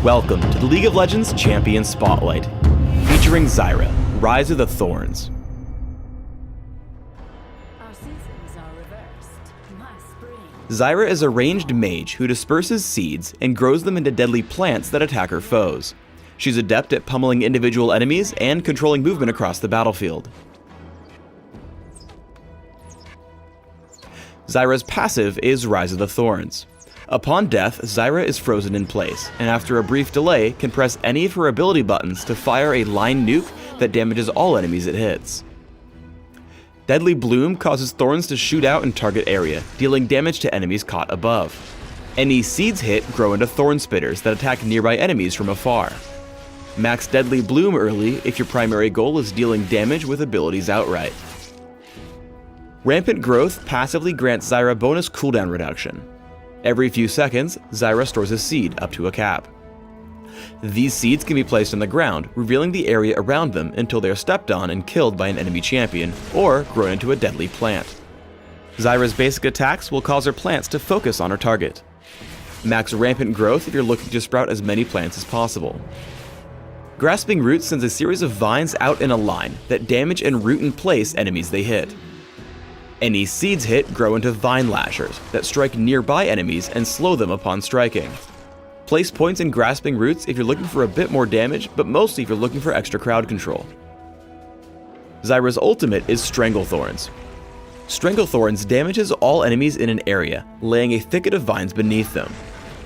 Welcome to the League of Legends Champion Spotlight, featuring Zyra, Rise of the Thorns. Our seasons are reversed. My spring. Zyra is a ranged mage who disperses seeds and grows them into deadly plants that attack her foes. She's adept at pummeling individual enemies and controlling movement across the battlefield. Zyra's passive is Rise of the Thorns. Upon death, Zyra is frozen in place, and after a brief delay, can press any of her ability buttons to fire a line nuke that damages all enemies it hits. Deadly Bloom causes thorns to shoot out in target area, dealing damage to enemies caught above. Any seeds hit grow into thorn spitters that attack nearby enemies from afar. Max Deadly Bloom early if your primary goal is dealing damage with abilities outright. Rampant Growth passively grants Zyra bonus cooldown reduction. Every few seconds, Zyra stores a seed up to a cap. These seeds can be placed on the ground, revealing the area around them until they are stepped on and killed by an enemy champion, or grown into a deadly plant. Zyra's basic attacks will cause her plants to focus on her target. Max Rampant Growth if you're looking to sprout as many plants as possible. Grasping Roots sends a series of vines out in a line that damage and root in place enemies they hit. Any seeds hit grow into vine lashers that strike nearby enemies and slow them upon striking. Place points in Grasping Roots if you're looking for a bit more damage, but mostly if you're looking for extra crowd control. Zyra's ultimate is Stranglethorns. Stranglethorns damages all enemies in an area, laying a thicket of vines beneath them.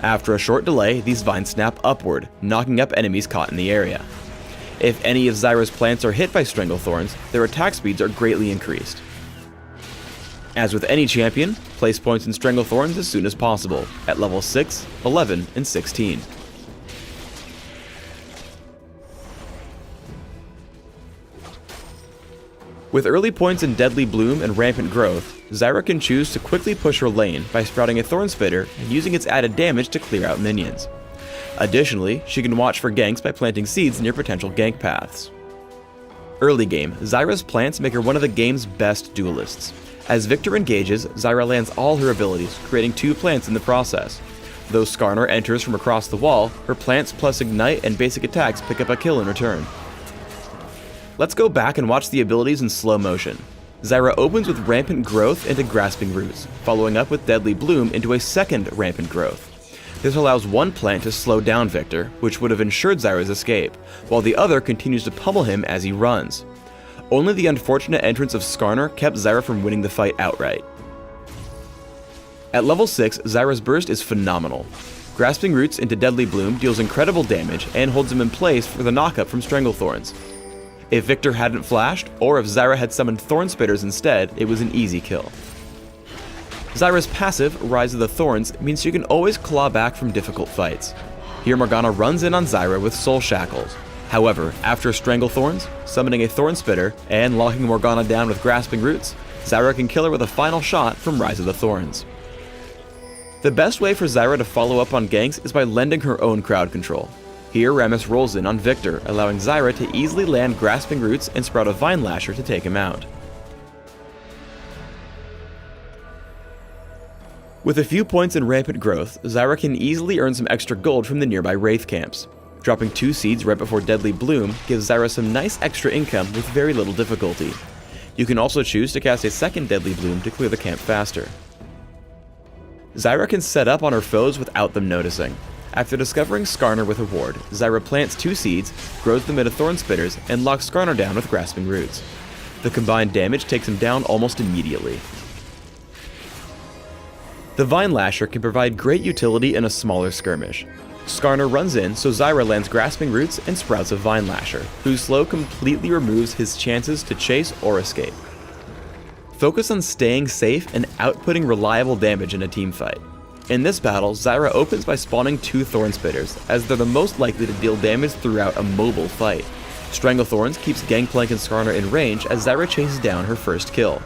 After a short delay, these vines snap upward, knocking up enemies caught in the area. If any of Zyra's plants are hit by Stranglethorns, their attack speeds are greatly increased. As with any champion, place points in Stranglethorns as soon as possible, at level 6, 11, and 16. With early points in Deadly Bloom and Rampant Growth, Zyra can choose to quickly push her lane by sprouting a Thorn Spitter and using its added damage to clear out minions. Additionally, she can watch for ganks by planting seeds near potential gank paths. Early game, Zyra's plants make her one of the game's best duelists. As Victor engages, Zyra lands all her abilities, creating 2 plants in the process. Though Skarner enters from across the wall, her plants plus Ignite and basic attacks pick up a kill in return. Let's go back and watch the abilities in slow motion. Zyra opens with Rampant Growth into Grasping Roots, following up with Deadly Bloom into a second Rampant Growth. This allows one plant to slow down Victor, which would have ensured Zyra's escape, while the other continues to pummel him as he runs. Only the unfortunate entrance of Skarner kept Zyra from winning the fight outright. At level 6, Zyra's burst is phenomenal. Grasping Roots into Deadly Bloom deals incredible damage and holds him in place for the knockup from Stranglethorns. If Victor hadn't flashed, or if Zyra had summoned Thorn Spitters instead, it was an easy kill. Zyra's passive, Rise of the Thorns, means she can always claw back from difficult fights. Here Morgana runs in on Zyra with Soul Shackles. However, after Stranglethorns, summoning a Thorn Spitter, and locking Morgana down with Grasping Roots, Zyra can kill her with a final shot from Rise of the Thorns. The best way for Zyra to follow up on ganks is by lending her own crowd control. Here Rammus rolls in on Victor, allowing Zyra to easily land Grasping Roots and sprout a Vine Lasher to take him out. With a few points in Rampant Growth, Zyra can easily earn some extra gold from the nearby Wraith camps. Dropping 2 seeds right before Deadly Bloom gives Zyra some nice extra income with very little difficulty. You can also choose to cast a second Deadly Bloom to clear the camp faster. Zyra can set up on her foes without them noticing. After discovering Skarner with a ward, Zyra plants 2 seeds, grows them into Thorn Spitters, and locks Skarner down with Grasping Roots. The combined damage takes him down almost immediately. The Vine Lasher can provide great utility in a smaller skirmish. Skarner runs in, so Zyra lands Grasping Roots and sprouts a Vine Lasher, whose slow completely removes his chances to chase or escape. Focus on staying safe and outputting reliable damage in a team fight. In this battle, Zyra opens by spawning 2 Thorn Spitters, as they're the most likely to deal damage throughout a mobile fight. Stranglethorns keeps Gangplank and Skarner in range as Zyra chases down her first kill.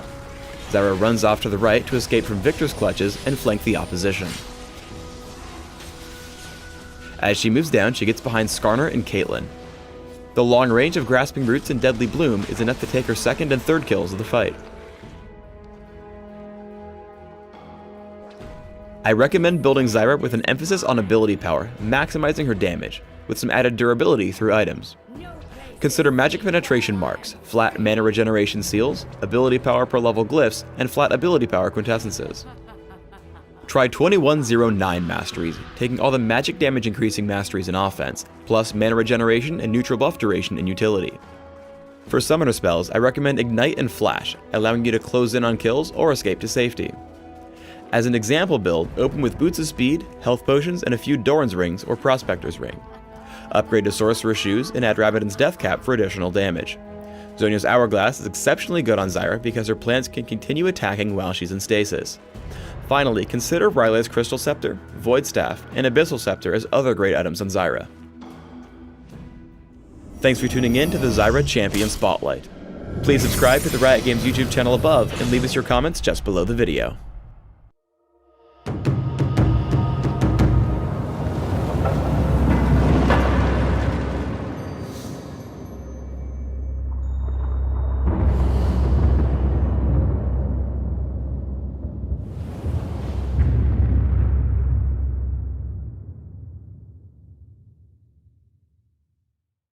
Zyra runs off to the right to escape from Victor's clutches and flank the opposition. As she moves down, she gets behind Skarner and Caitlyn. The long range of Grasping Roots and Deadly Bloom is enough to take her second and third kills of the fight. I recommend building Zyra with an emphasis on ability power, maximizing her damage, with some added durability through items. Consider magic penetration marks, flat mana regeneration seals, ability power per level glyphs, and flat ability power quintessences. Try 2109 masteries, taking all the magic damage increasing masteries in offense, plus mana regeneration and neutral buff duration in utility. For summoner spells, I recommend Ignite and Flash, allowing you to close in on kills or escape to safety. As an example build, open with Boots of Speed, Health Potions, and a few Doran's Rings or Prospector's Ring. Upgrade to Sorcerer's Shoes and add Rabbidan's Death Cap for additional damage. Zonia's Hourglass is exceptionally good on Zyra because her plants can continue attacking while she's in stasis. Finally, consider Rylai's Crystal Scepter, Void Staff, and Abyssal Scepter as other great items on Zyra. Thanks for tuning in to the Zyra Champion Spotlight. Please subscribe to the Riot Games YouTube channel above and leave us your comments just below the video.